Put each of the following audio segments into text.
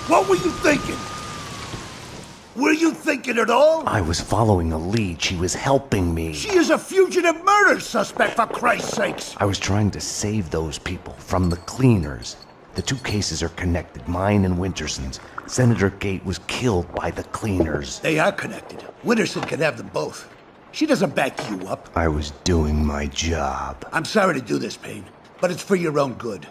What were you thinking? Were you thinking at all? I was following a lead. She was helping me. She is a fugitive murder suspect, for Christ's sakes! I was trying to save those people from the cleaners. The two cases are connected, mine and Winterson's. Senator Gate was killed by the cleaners. They are connected. Winterson can have them both. She doesn't back you up. I was doing my job. I'm sorry to do this, Payne, but it's for your own good.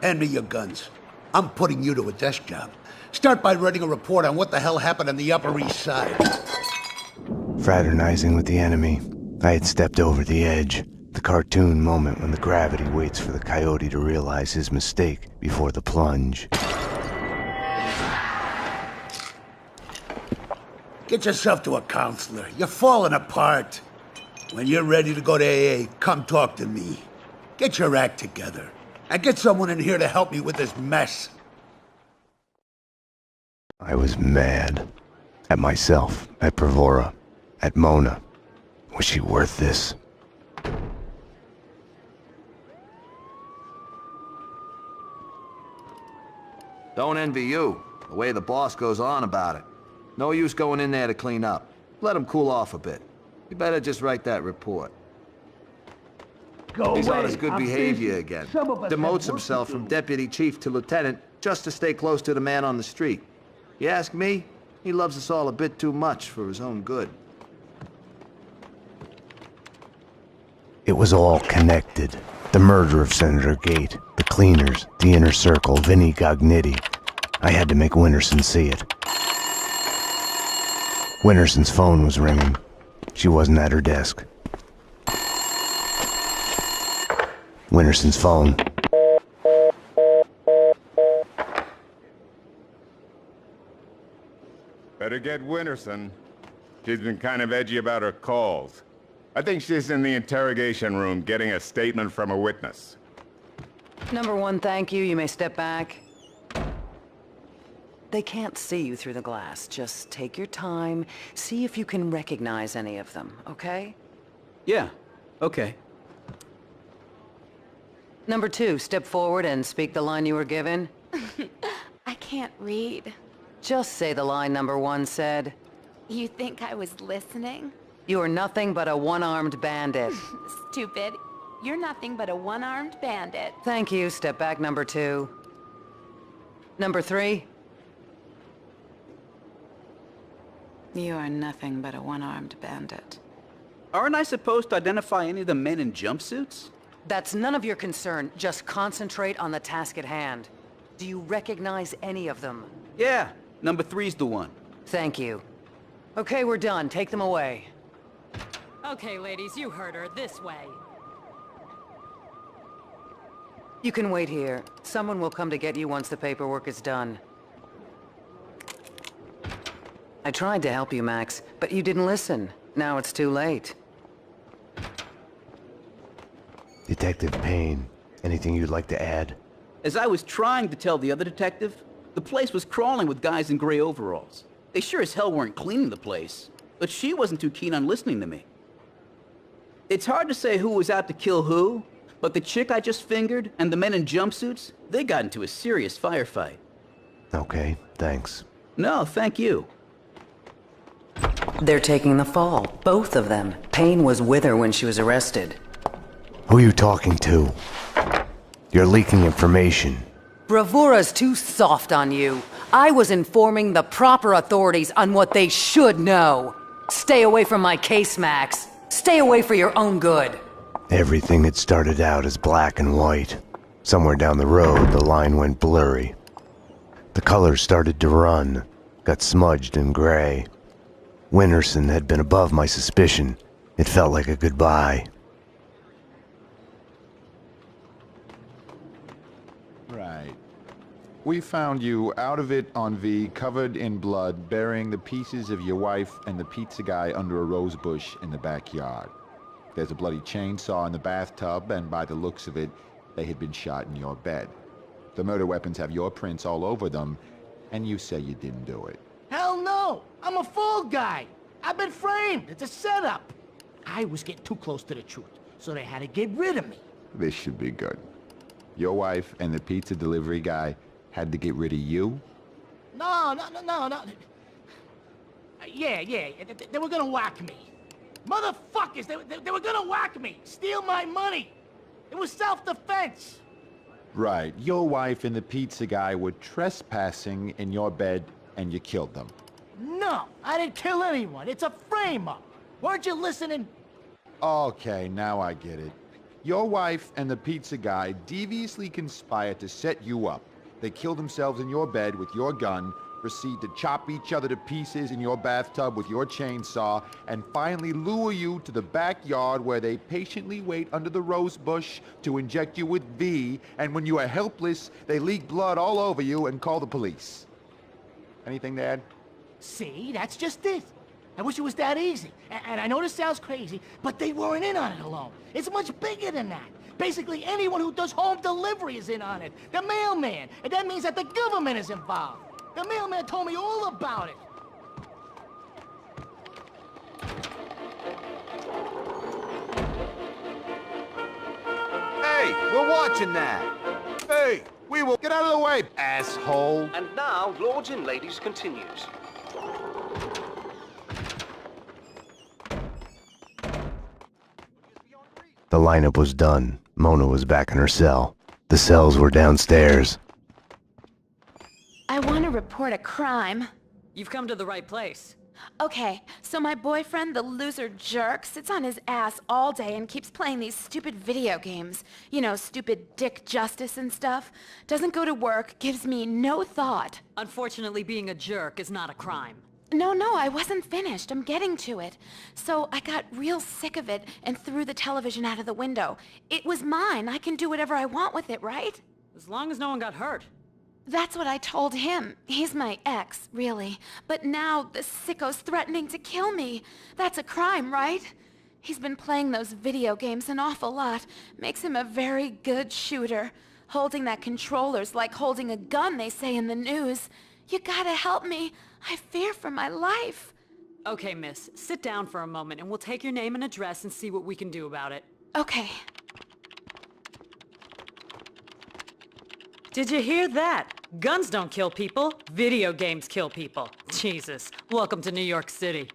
Hand me your guns. I'm putting you to a desk job. Start by writing a report on what the hell happened on the Upper East Side. Fraternizing with the enemy, I had stepped over the edge. The cartoon moment when the gravity waits for the coyote to realize his mistake before the plunge. Get yourself to a counselor. You're falling apart. When you're ready to go to AA, come talk to me. Get your act together. And get someone in here to help me with this mess. I was mad. At myself, at Bravura, at Mona. Was she worth this? Don't envy you, the way the boss goes on about it. No use going in there to clean up. Let him cool off a bit. You better just write that report. He's on his good behavior again. Demotes himself from deputy chief to lieutenant just to stay close to the man on the street. You ask me, he loves us all a bit too much for his own good. It was all connected. The murder of Senator Gate, the cleaners, the inner circle, Vinnie Gognitti. I had to make Winterson see it. Winterson's phone was ringing. She wasn't at her desk. Winterson's phone. Better get Winterson. She's been kind of edgy about her calls. I think she's in the interrogation room getting a statement from a witness. Number one, thank you. You may step back. They can't see you through the glass. Just take your time. See if you can recognize any of them, okay? Yeah, okay. Number two, step forward and speak the line you were given. I can't read. Just say the line number one said. You think I was listening? You are nothing but a one-armed bandit. Stupid. You're nothing but a one-armed bandit. Thank you. Step back, number two. Number three. You are nothing but a one-armed bandit. Aren't I supposed to identify any of the men in jumpsuits? That's none of your concern. Just concentrate on the task at hand. Do you recognize any of them? Yeah, number three's the one. Thank you. Okay, we're done. Take them away. Okay, ladies, you heard her. This way. You can wait here. Someone will come to get you once the paperwork is done. I tried to help you, Max, but you didn't listen. Now it's too late. Detective Payne, anything you'd like to add? As I was trying to tell the other detective, the place was crawling with guys in gray overalls. They sure as hell weren't cleaning the place, but she wasn't too keen on listening to me. It's hard to say who was out to kill who, but the chick I just fingered and the men in jumpsuits, they got into a serious firefight. Okay, thanks. No, thank you. They're taking the fall, both of them. Payne was with her when she was arrested. Who are you talking to? You're leaking information. Bravura's too soft on you. I was informing the proper authorities on what they should know. Stay away from my case, Max. Stay away for your own good. Everything had started out as black and white. Somewhere down the road, the line went blurry. The colors started to run, got smudged and gray. Winterson had been above my suspicion. It felt like a goodbye. Right. We found you out of it on V, covered in blood, burying the pieces of your wife and the pizza guy under a rose bush in the backyard. There's a bloody chainsaw in the bathtub, and by the looks of it, they had been shot in your bed. The murder weapons have your prints all over them, and you say you didn't do it. Hell no! I'm a fall guy! I've been framed! It's a setup! I was getting too close to the truth, so they had to get rid of me. This should be good. Your wife and the pizza delivery guy had to get rid of you? No. Yeah, they were gonna whack me. Motherfuckers, they were gonna whack me, steal my money. It was self-defense. Right. Your wife and the pizza guy were trespassing in your bed, and you killed them. No, I didn't kill anyone. It's a frame-up. Weren't you listening? Okay, now I get it. Your wife and the pizza guy deviously conspired to set you up. They killed themselves in your bed with your gun, proceed to chop each other to pieces in your bathtub with your chainsaw, and finally lure you to the backyard where they patiently wait under the rose bush to inject you with V, and when you are helpless, they leak blood all over you and call the police. Anything to add? See, that's just it. I wish it was that easy. And I know this sounds crazy, but they weren't in on it alone. It's much bigger than that. Basically, anyone who does home delivery is in on it. The mailman. And that means that the government is involved. The mailman told me all about it. Hey, we're watching that. Hey, we will get out of the way, asshole. And now, Lords and Ladies continues. The lineup was done. Mona was back in her cell. The cells were downstairs. I want to report a crime. You've come to the right place. Okay, so my boyfriend, the loser jerk, sits on his ass all day and keeps playing these stupid video games. You know, stupid Dick Justice and stuff. Doesn't go to work, gives me no thought. Unfortunately, being a jerk is not a crime. No, I wasn't finished. I'm getting to it. So I got real sick of it and threw the television out of the window. It was mine. I can do whatever I want with it, right? As long as no one got hurt. That's what I told him. He's my ex, really. But now the sicko's threatening to kill me. That's a crime, right? He's been playing those video games an awful lot. Makes him a very good shooter. Holding that controller's like holding a gun, they say in the news. You gotta help me. I fear for my life. Okay, miss. Sit down for a moment and we'll take your name and address and see what we can do about it. Okay. Did you hear that? Guns don't kill people. Video games kill people. Jesus. Welcome to New York City.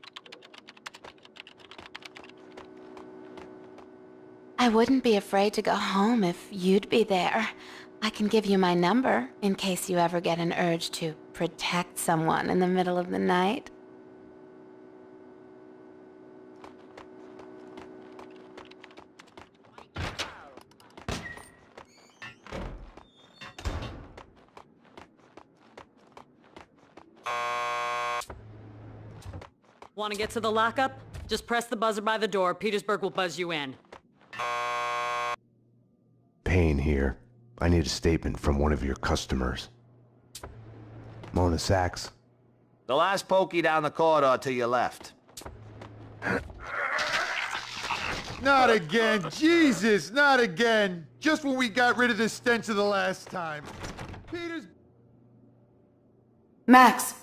I wouldn't be afraid to go home if you'd be there. I can give you my number in case you ever get an urge to protect someone in the middle of the night. Want to get to the lockup? Just press the buzzer by the door. Petersburg will buzz you in. Payne here. I need a statement from one of your customers. Mona Sachs. The last pokey down the corridor to your left. Not again. Jesus, not again. Just when we got rid of the stench of the last time. Peter's... Max,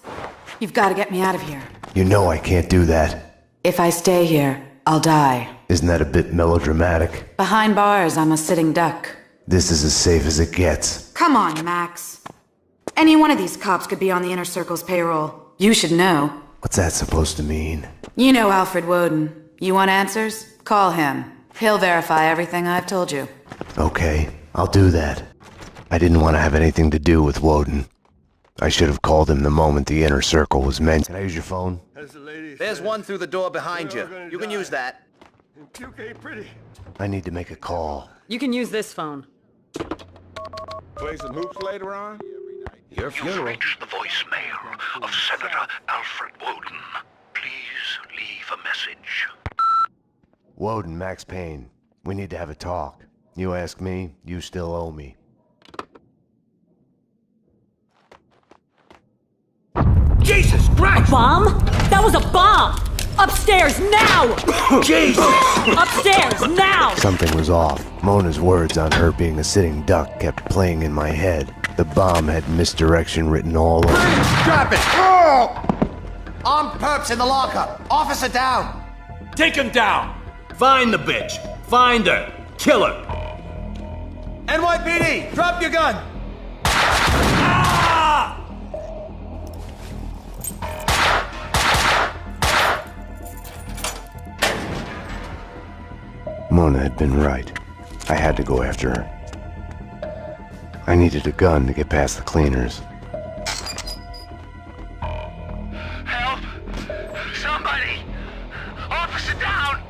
you've got to get me out of here. You know I can't do that. If I stay here, I'll die. Isn't that a bit melodramatic? Behind bars, I'm a sitting duck. This is as safe as it gets. Come on, Max. Any one of these cops could be on the Inner Circle's payroll. You should know. What's that supposed to mean? You know Alfred Woden. You want answers? Call him. He'll verify everything I've told you. Okay, I'll do that. I didn't want to have anything to do with Woden. I should have called him the moment the Inner Circle was mentioned. Can I use your phone? There's one through the door behind you. You can use that. I need to make a call. You can use this phone. Play some hoops later on? Your funeral. Reached the voicemail of Senator Alfred Woden. Please leave a message. Woden, Max Payne. We need to have a talk. You ask me, you still owe me. Jesus Christ! A bomb? That was a bomb! Upstairs, now! Jesus! Upstairs, now! Something was off. Mona's words on her being a sitting duck kept playing in my head. The bomb had misdirection written all over it. Drop it! Oh! Armed perps in the lockup. Officer down. Take him down. Find the bitch. Find her. Kill her. NYPD, drop your gun. Ah! Mona had been right. I had to go after her. I needed a gun to get past the cleaners. Help! Somebody! Officer down!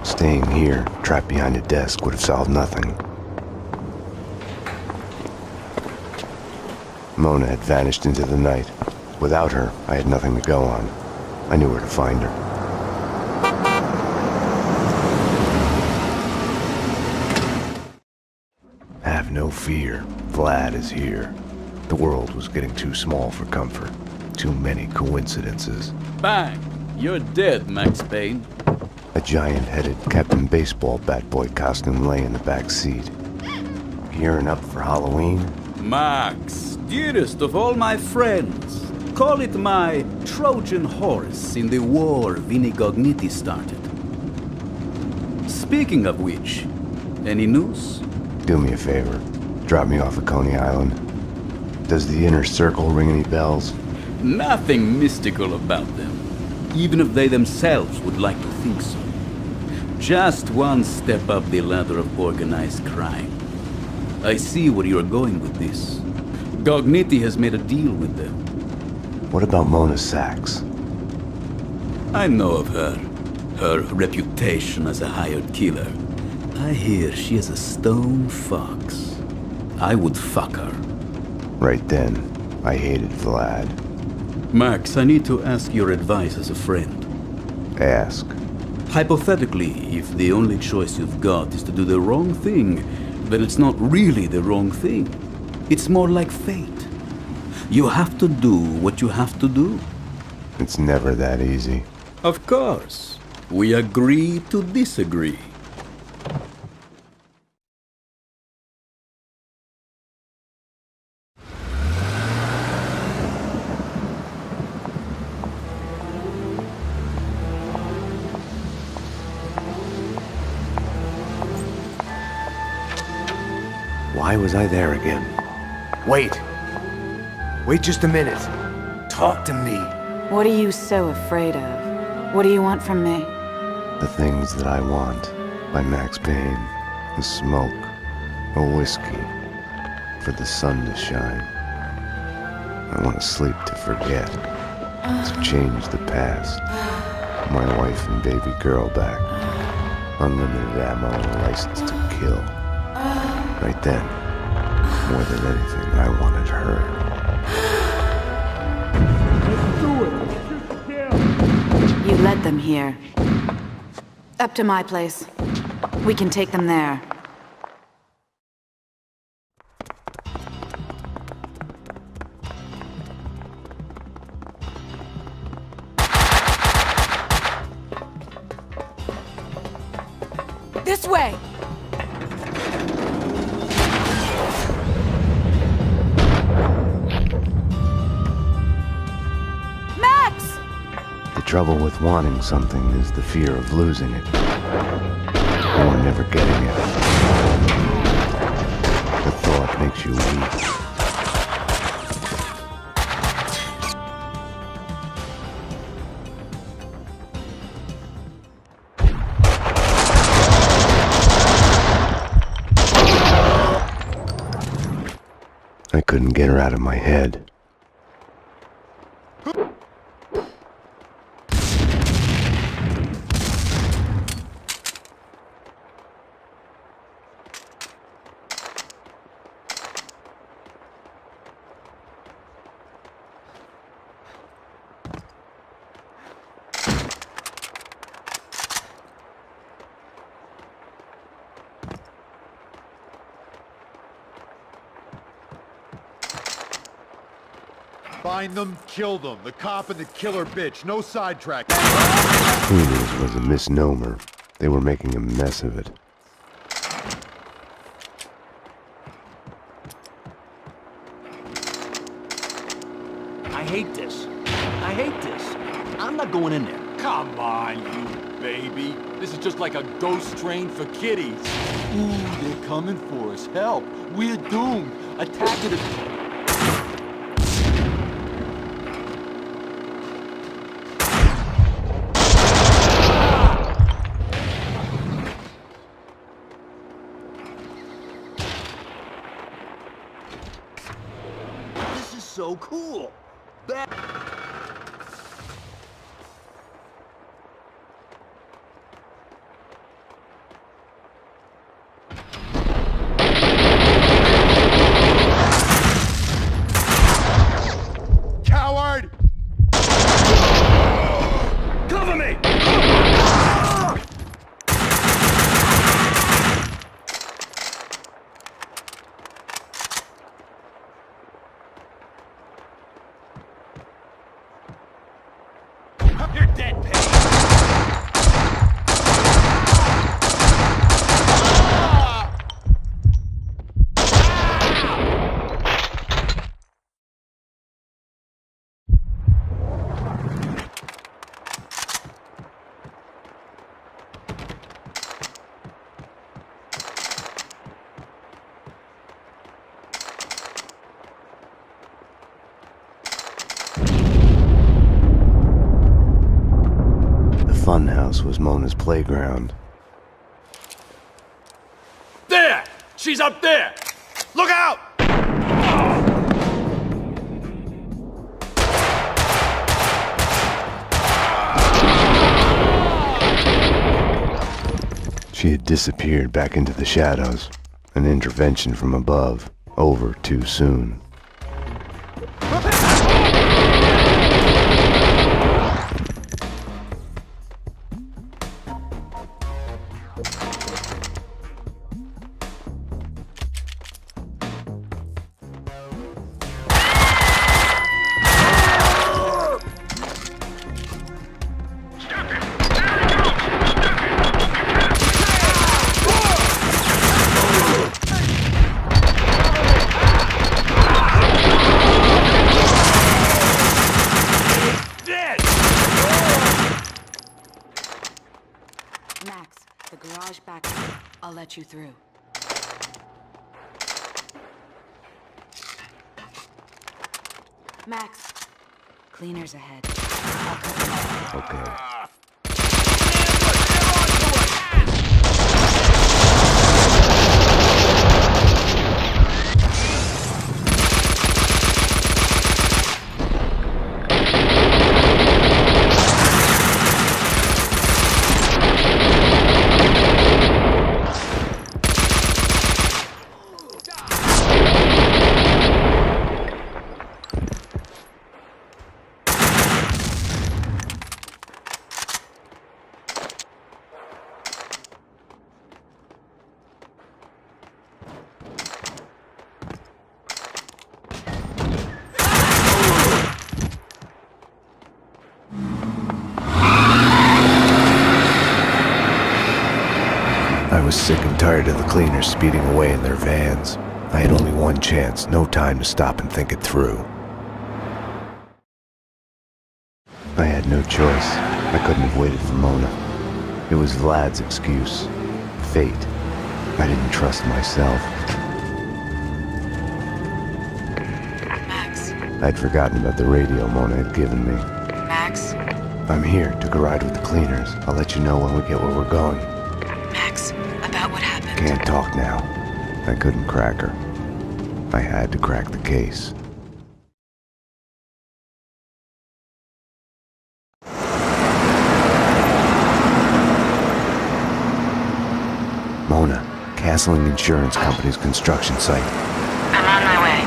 Staying here, trapped behind a desk, would have solved nothing. Mona had vanished into the night. Without her, I had nothing to go on. I knew where to find her. Have no fear. Vlad is here. The world was getting too small for comfort. Too many coincidences. Bang! You're dead, Max Payne. A giant-headed Captain Baseball bat boy costume lay in the back seat. Gearing up for Halloween? Max, dearest of all my friends. Call it my Trojan horse in the war Vinnie Gognitti started. Speaking of which, any news? Do me a favor. Drop me off at Coney Island. Does the inner circle ring any bells? Nothing mystical about them, even if they themselves would like to think so. Just one step up the ladder of organized crime. I see where you're going with this. Gognitti has made a deal with them. What about Mona Sachs? I know of her. Her reputation as a hired killer. I hear she is a stone fox. I would fuck her. Right then, I hated Vlad. Max, I need to ask your advice as a friend. Ask. Hypothetically, if the only choice you've got is to do the wrong thing, then it's not really the wrong thing. It's more like fate. You have to do what you have to do. It's never that easy. Of course. We agree to disagree. Why was I there again? Wait. Wait just a minute. Talk to me. What are you so afraid of? What do you want from me? The Things That I Want by Max Payne. A smoke. A whiskey. For the sun to shine. I want to sleep to forget. To change the past. My wife and baby girl back. Unlimited ammo and a license to kill. Right then, more than anything, I wanted her. You led them here. Up to my place. We can take them there. This way! The trouble with wanting something is the fear of losing it. Or never getting it. The thought makes you weak. I couldn't get her out of my head. Find them, kill them. The cop and the killer bitch. No sidetrack. Cleaners was a misnomer. They were making a mess of it. I hate this. I hate this. I'm not going in there. Come on, you baby. This is just like a ghost train for kiddies. Ooh, they're coming for us. Help. We're doomed. Attack it. This is so cool. Coward! Cover me! You're dead, Payne. Funhouse was Mona's playground. There! She's up there! Look out! She had disappeared back into the shadows. An intervention from above, over too soon. Max, the garage back. I'll let you through. Max, cleaners ahead. Okay. I was sick and tired of the cleaners speeding away in their vans. I had only one chance, no time to stop and think it through. I had no choice. I couldn't have waited for Mona. It was Vlad's excuse. Fate. I didn't trust myself. Max. I'd forgotten about the radio Mona had given me. Max. I'm here. Took a ride with the cleaners. I'll let you know when we get where we're going. Max, about what happened. Can't talk now. I couldn't crack her. I had to crack the case. Mona, Castling Insurance Company's construction site. I'm on my way.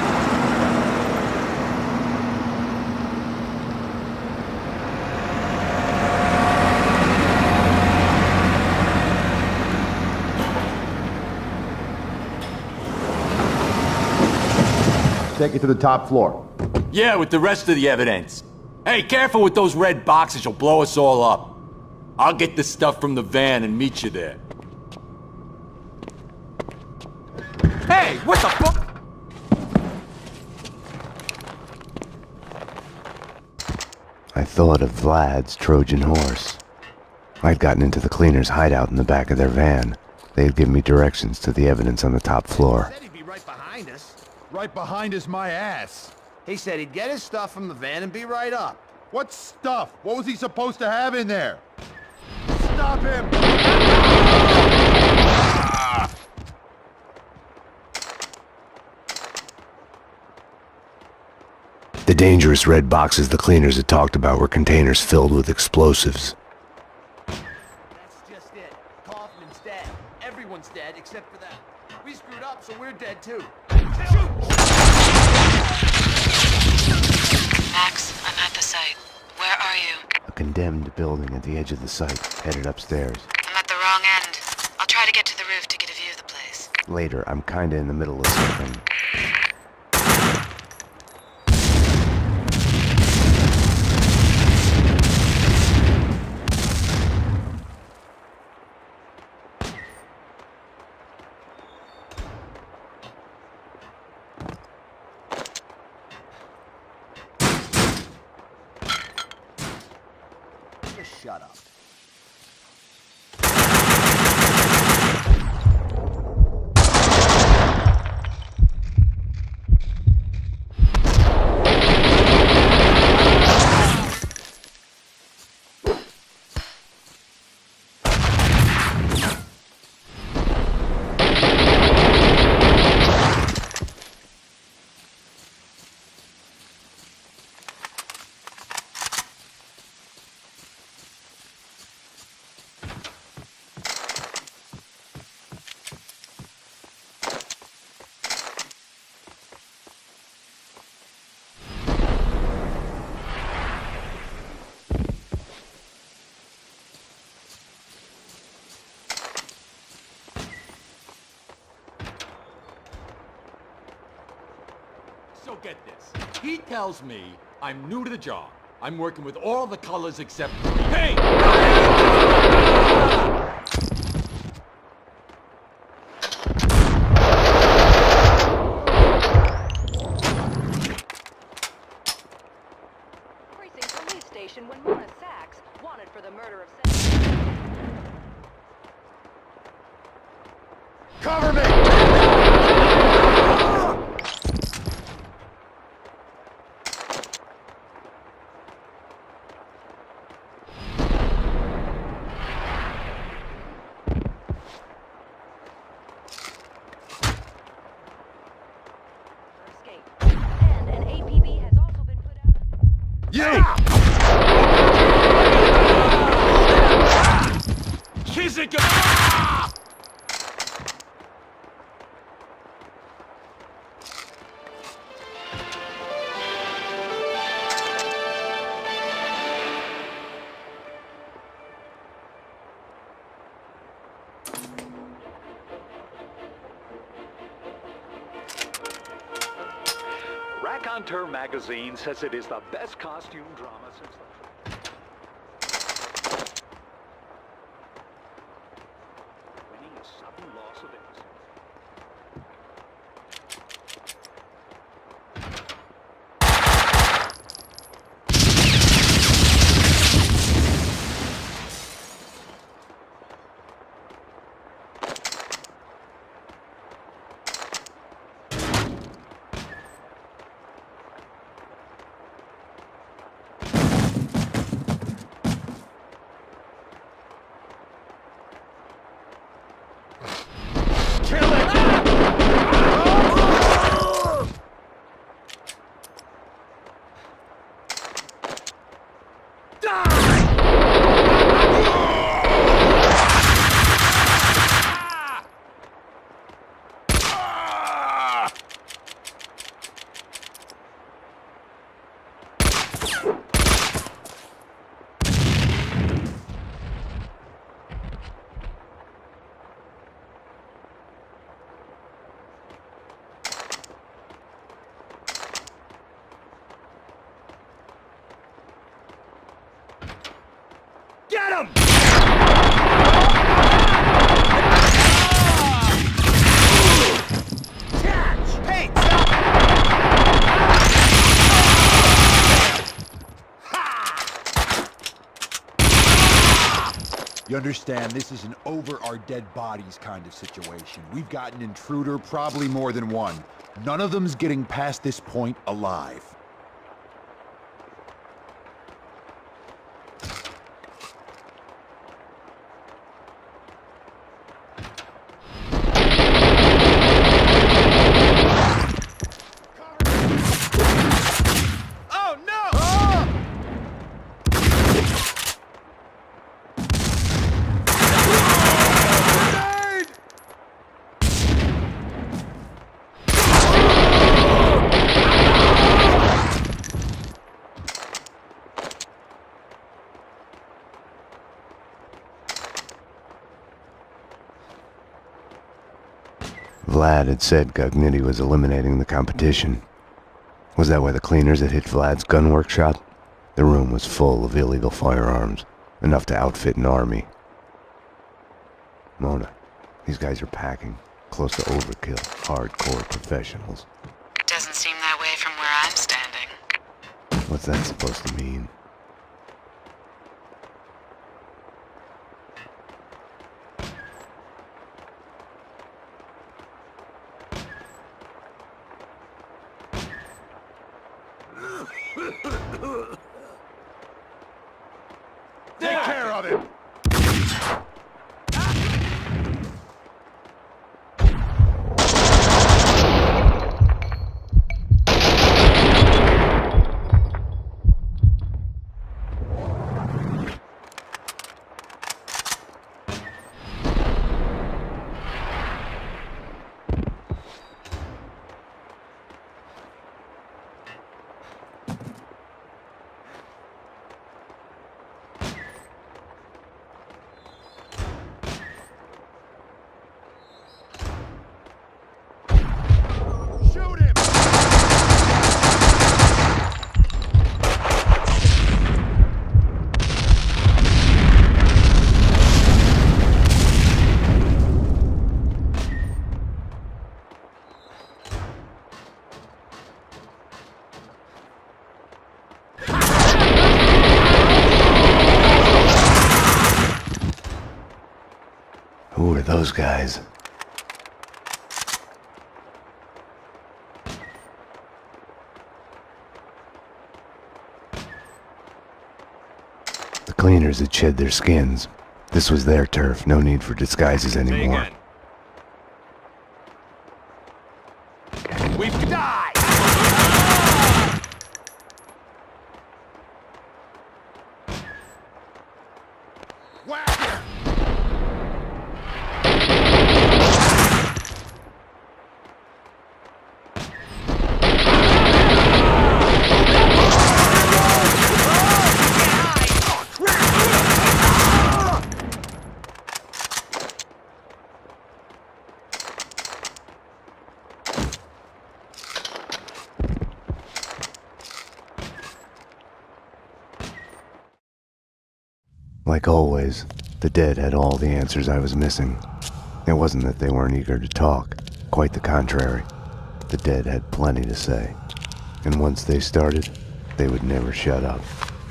Take it to the top floor. Yeah, with the rest of the evidence. Hey, careful with those red boxes, you'll blow us all up. I'll get the stuff from the van and meet you there. Hey, what the fuck? I thought of Vlad's Trojan horse. I'd gotten into the cleaners' hideout in the back of their van. They had given me directions to the evidence on the top floor. He said he'd be right behind us. Right behind is my ass. He said he'd get his stuff from the van and be right up. What stuff? What was he supposed to have in there? Stop him! The dangerous red boxes the cleaners had talked about were containers filled with explosives. That's just it. Kaufman's dead. Everyone's dead except for that. We screwed up, so we're dead too. Max, I'm at the site. Where are you? A condemned building at the edge of the site, headed upstairs. I'm at the wrong end. I'll try to get to the roof to get a view of the place. Later, I'm kinda in the middle of something. Just shut up. So get this. He tells me I'm new to the job. I'm working with all the colors except Payne! Precinct police station when Mona Sachs, wanted for the murder of... Cover me! And an APB has also been put out. Yeah! Kizik! Raconteur magazine says it is the best costume drama since the... Winning a sudden loss of innocence. You understand, this is an over-our-dead-bodies kind of situation. We've got an intruder, probably more than one. None of them's getting past this point alive. Vlad had said Gognitti was eliminating the competition. Was that why the cleaners had hit Vlad's gun workshop? The room was full of illegal firearms, enough to outfit an army. Mona, these guys are packing, close to overkill, hardcore professionals. Doesn't seem that way from where I'm standing. What's that supposed to mean? Take care of him! Who are those guys? The cleaners had shed their skins. This was their turf, no need for disguises anymore. We've died! Like always, the dead had all the answers I was missing. It wasn't that they weren't eager to talk, quite the contrary. The dead had plenty to say. And once they started, they would never shut up.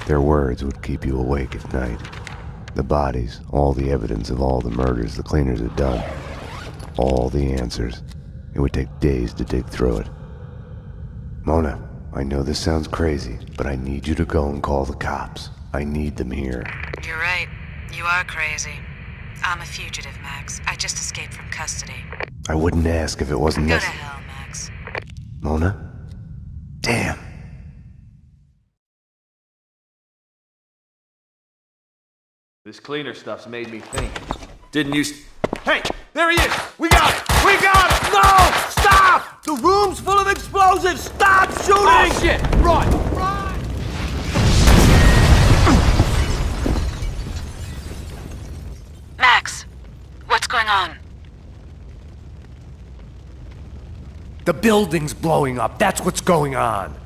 Their words would keep you awake at night. The bodies, all the evidence of all the murders the cleaners had done. All the answers. It would take days to dig through it. Mona, I know this sounds crazy, but I need you to go and call the cops. I need them here. You're right. You are crazy. I'm a fugitive, Max. I just escaped from custody. I wouldn't ask if it wasn't Go to hell, Max. Mona? Damn. This cleaner stuff's made me think. Didn't you... Hey! There he is! We got it! We got it! No! Stop! The room's full of explosives! Stop shooting! Oh, shit! Run! Run! Max, what's going on? The building's blowing up. That's what's going on.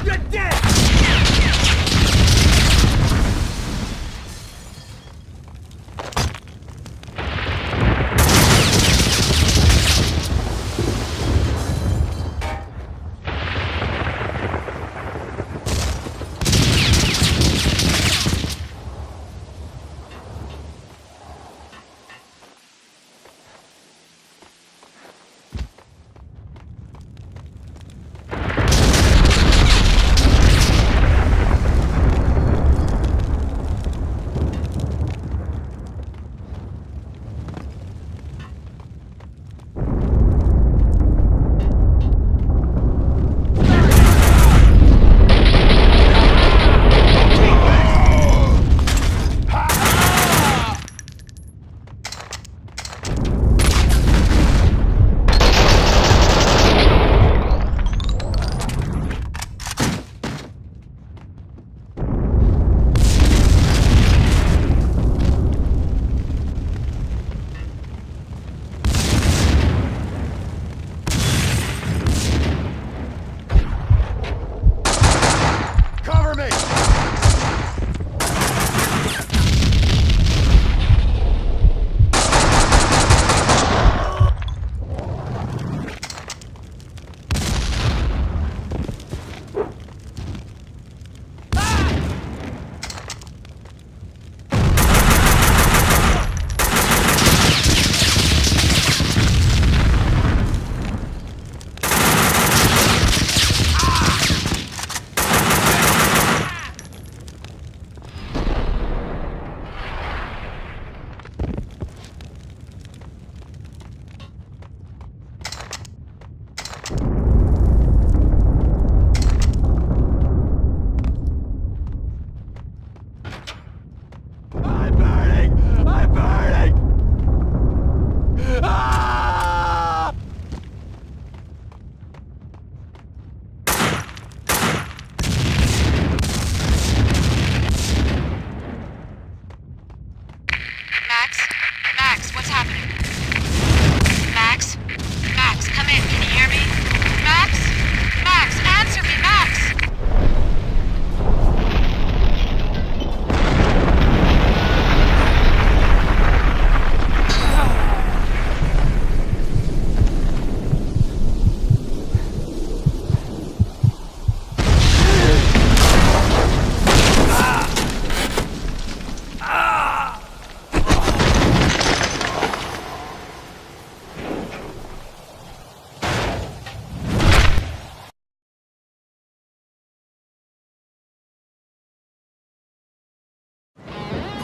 You're dead!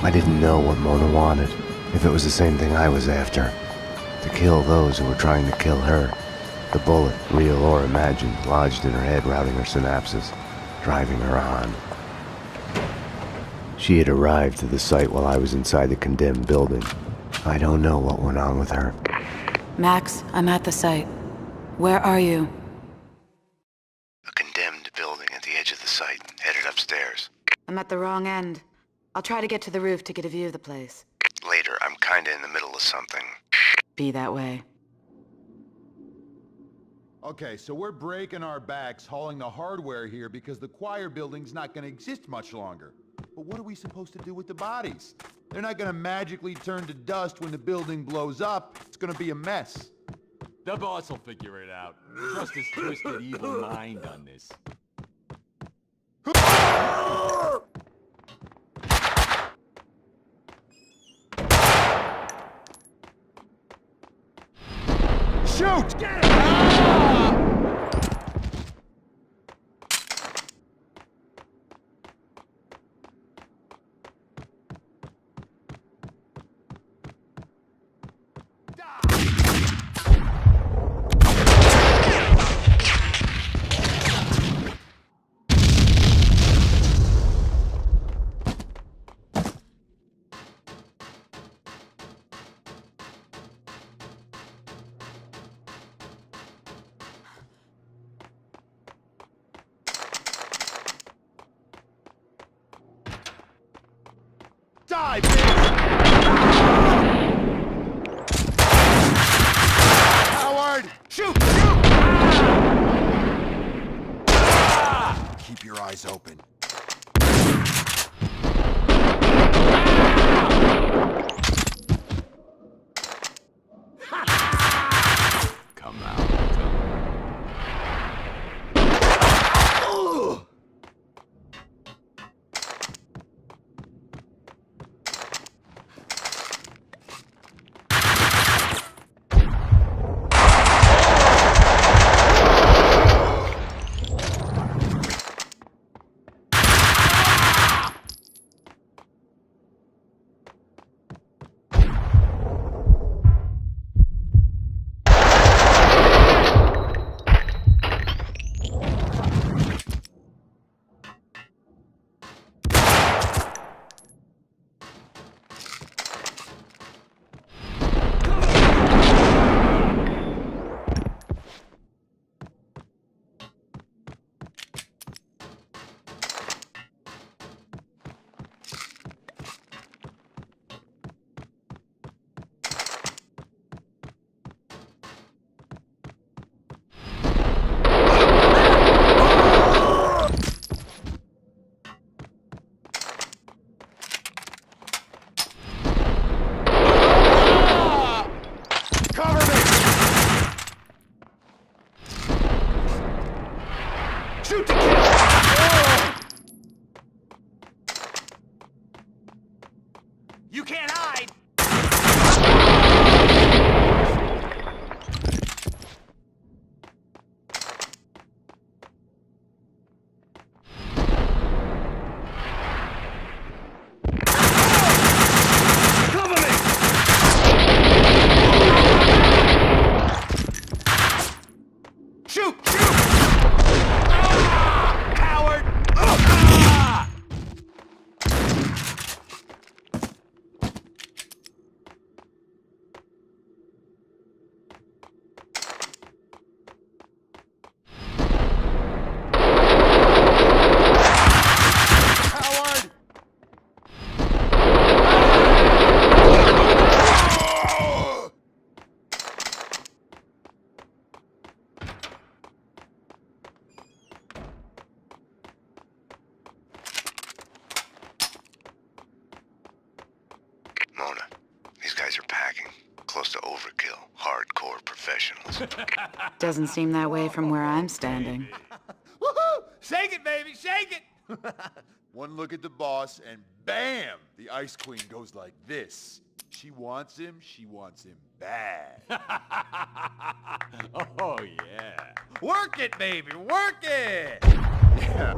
I didn't know what Mona wanted, if it was the same thing I was after. To kill those who were trying to kill her. The bullet, real or imagined, lodged in her head, routing her synapses, driving her on. She had arrived to the site while I was inside the condemned building. I don't know what went on with her. Max, I'm at the site. Where are you? A condemned building at the edge of the site, headed upstairs. I'm at the wrong end. I'll try to get to the roof to get a view of the place. Later, I'm kinda in the middle of something. Be that way. Okay, so we're breaking our backs hauling the hardware here because the choir building's not gonna exist much longer. But what are we supposed to do with the bodies? They're not gonna magically turn to dust when the building blows up. It's gonna be a mess. The boss will figure it out. Trust his twisted evil mind on this. Shoot! Die, bitch! Howard! Shoot! Shoot! Keep your eyes open. Come out. Come. Shoot to kill! You can't hide! Cover me! Shoot! Shoot! Coward! Howard! Mona, these guys are packing. Close to overkill. Hardcore professionals. Doesn't seem that way from where I'm standing. Woohoo! Shake it, baby, shake it! One look at the boss, and bam! The Ice Queen goes like this. She wants him bad. Oh, yeah. Work it, baby, work it! Yeah.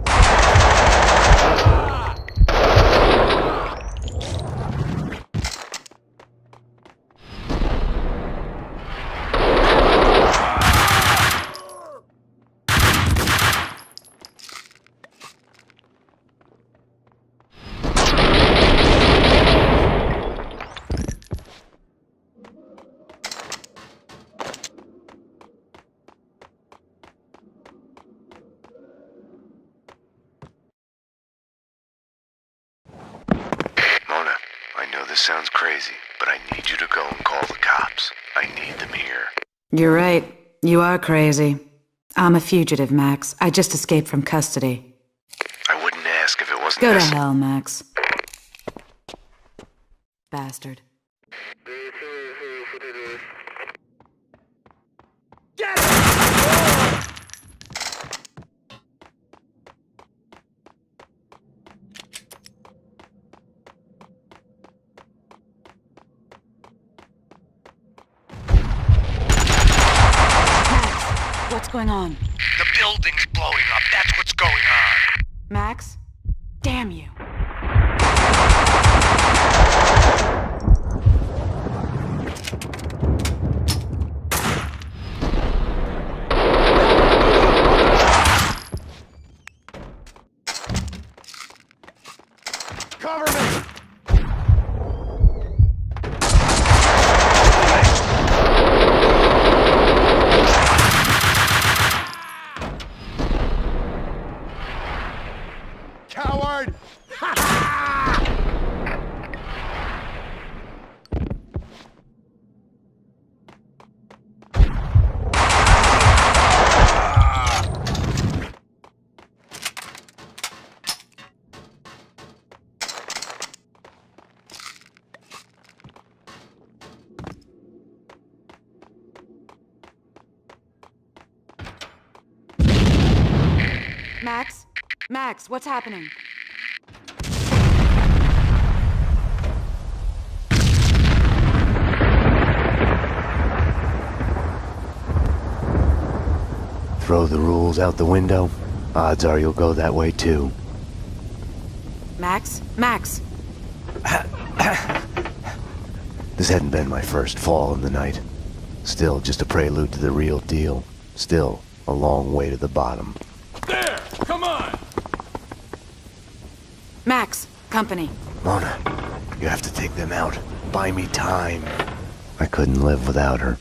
this sounds crazy, but I need you to go and call the cops. I need them here. You're right. You are crazy. I'm a fugitive, Max. I just escaped from custody. I wouldn't ask if it wasn't Go to hell, Max. Bastard. What's going on? The building's blowing up. That's what's going on. Max? Damn you. Cover me! Coward! Max? Max, what's happening? Throw the rules out the window? Odds are you'll go that way too. Max? Max! This hadn't been my first fall in the night. Still just a prelude to the real deal. Still a long way to the bottom. There! Come on! Max, company. Mona, you have to take them out. Buy me time. I couldn't live without her.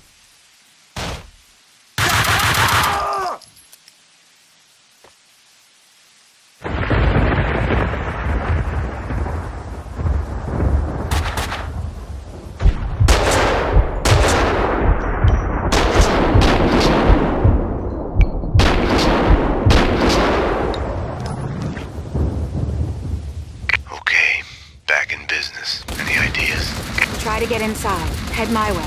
Try to get inside. Head my way.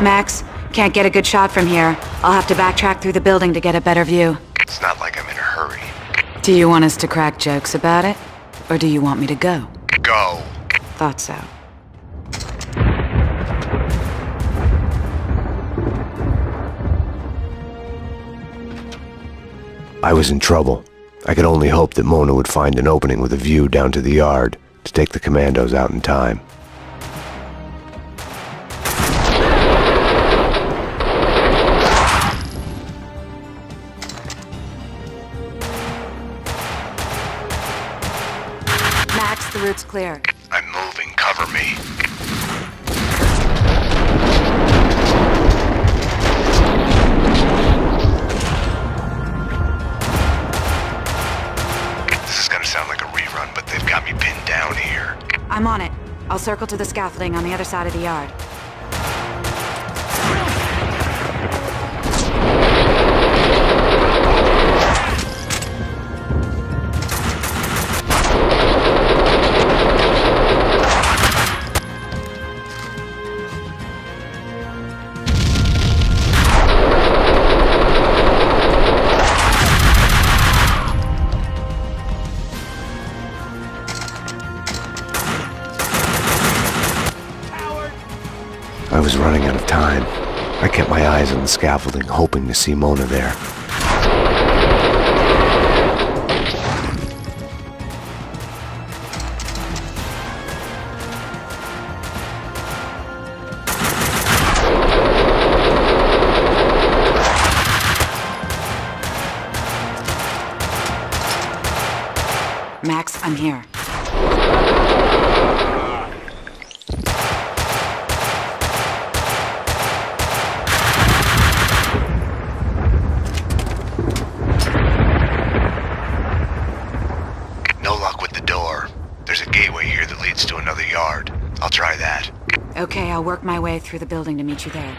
Max, can't get a good shot from here. I'll have to backtrack through the building to get a better view. It's not like I'm in a hurry. Do you want us to crack jokes about it? Or do you want me to go? Go. Thought so. I was in trouble. I could only hope that Mona would find an opening with a view down to the yard to take the commandos out in time. Max, the route's clear. I'm moving. Cover me. This is gonna sound like a rerun, but I'll circle to the scaffolding on the other side of the yard. I was running out of time. I kept my eyes on the scaffolding, hoping to see Mona there. Max, I'm here. I'll try that. Okay, I'll work my way through the building to meet you there.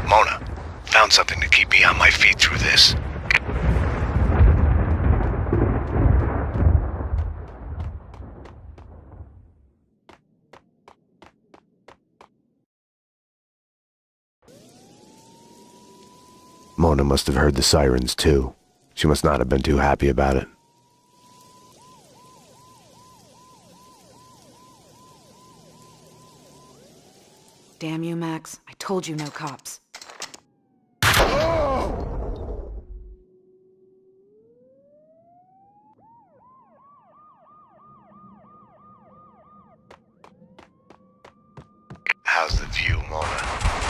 Mona, found something to keep me on my feet through this. Mona must have heard the sirens too. She must not have been too happy about it. Damn you, Max. I told you no cops. How's the view, Mona?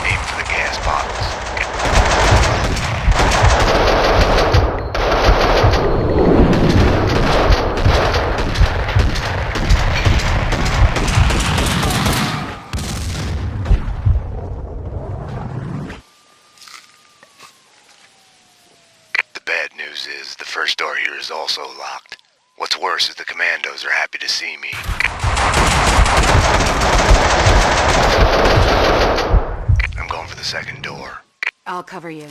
Aim for the gas bottles. Is the first door here is also locked. What's worse is the commandos are happy to see me. I'm going for the second door. I'll cover you.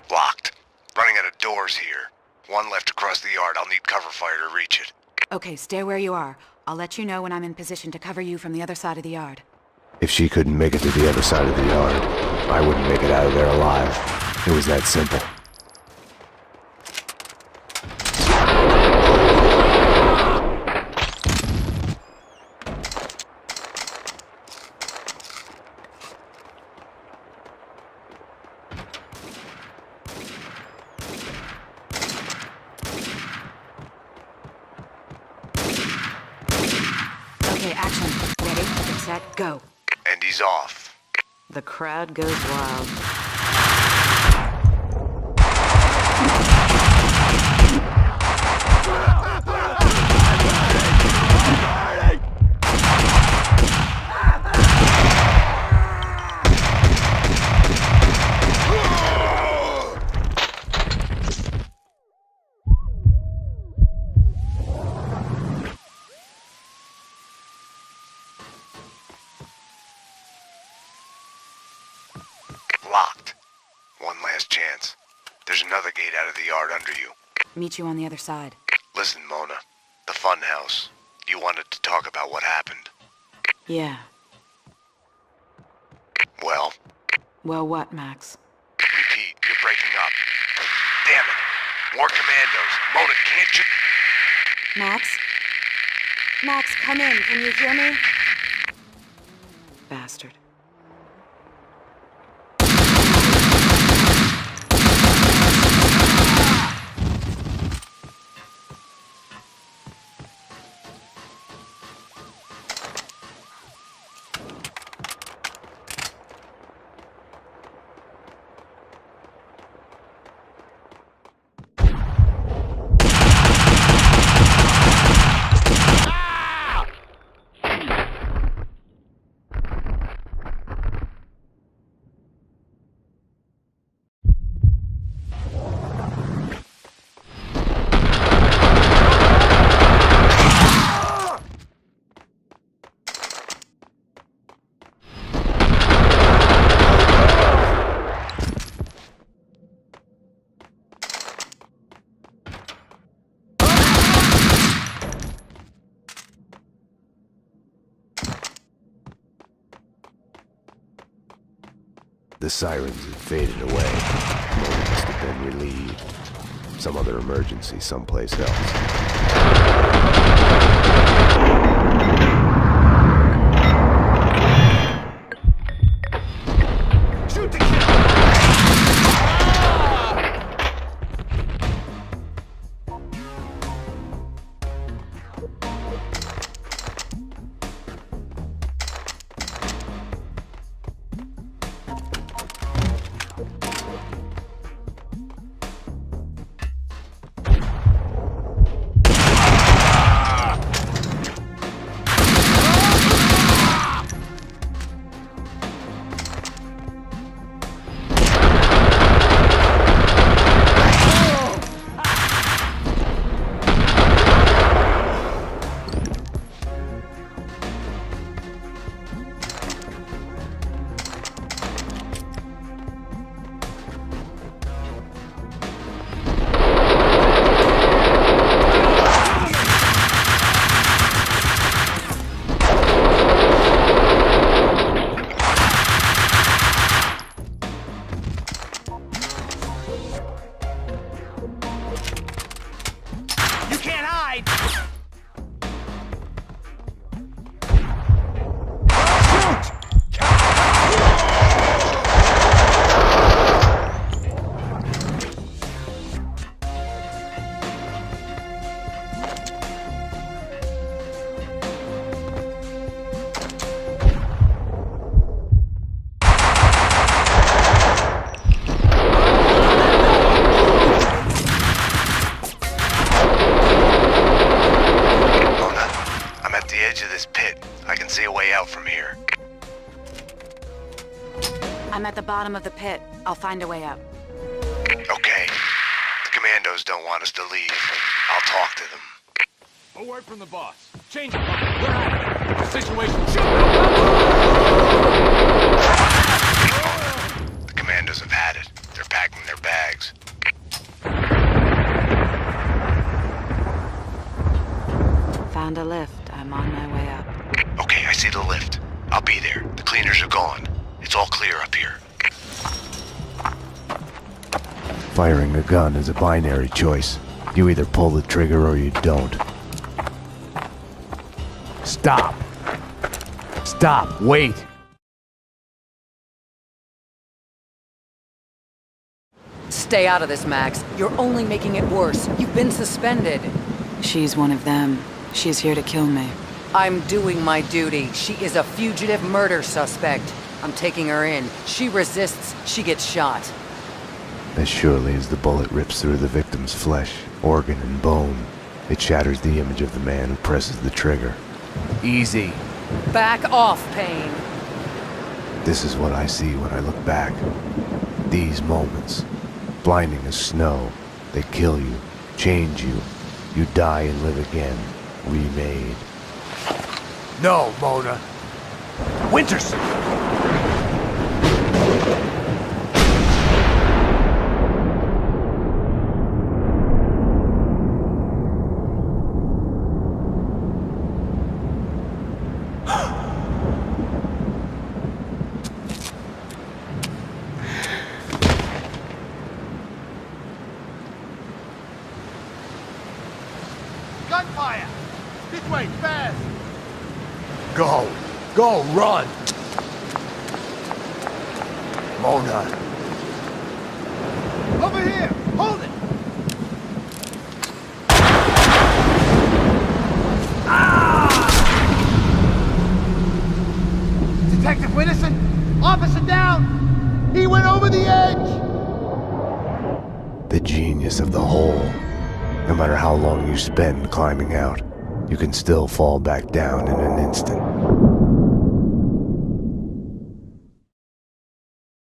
Locked. Running out of doors here. One left across the yard. I'll need cover fire to reach it. Okay, stay where you are. I'll let you know when I'm in position to cover you from the other side of the yard. If she couldn't make it to the other side of the yard, I wouldn't make it out of there alive. It was that simple. Okay, action. Ready, set, go. And he's off. The crowd goes wild. Locked. One last chance. There's another gate out of the yard under you. Meet you on the other side. Listen, Mona. The fun house. You wanted to talk about what happened. Yeah. Well? Well, what, Max? Repeat, you're breaking up. Damn it. More commandos. Mona, can't you... Max? Max, come in. Can you hear me? Bastard. The sirens had faded away. Mona must have been relieved. Some other emergency someplace else. Shoot the kill! I'm at the bottom of the pit. I'll find a way out. Okay. The commandos don't want us to leave. I'll talk to them. A word from the boss. Change it. We're out of it. Situation. Shoot! The commandos have had it. They're packing their bags. Found a lift. I'm on my way up. Okay, I see the lift. I'll be there. The cleaners are gone. It's all clear up here. Firing a gun is a binary choice. You either pull the trigger or you don't. Stop! Stop! Wait! Stay out of this, Max. You're only making it worse. You've been suspended. She's one of them. She's here to kill me. I'm doing my duty. She is a fugitive murder suspect. I'm taking her in. She resists, she gets shot. As surely as the bullet rips through the victim's flesh, organ, and bone, it shatters the image of the man who presses the trigger. Easy. Back off, Payne. This is what I see when I look back. These moments. Blinding as snow. They kill you, change you. You die and live again. Remade. No, Mona. Winters! Gunfire! This way, fast! Go! Go, run! Mona! Over here! Hold it! Detective Winterson? Officer down! He went over the edge! The genius of the hole. No matter how long you spend climbing out, you can still fall back down in an instant.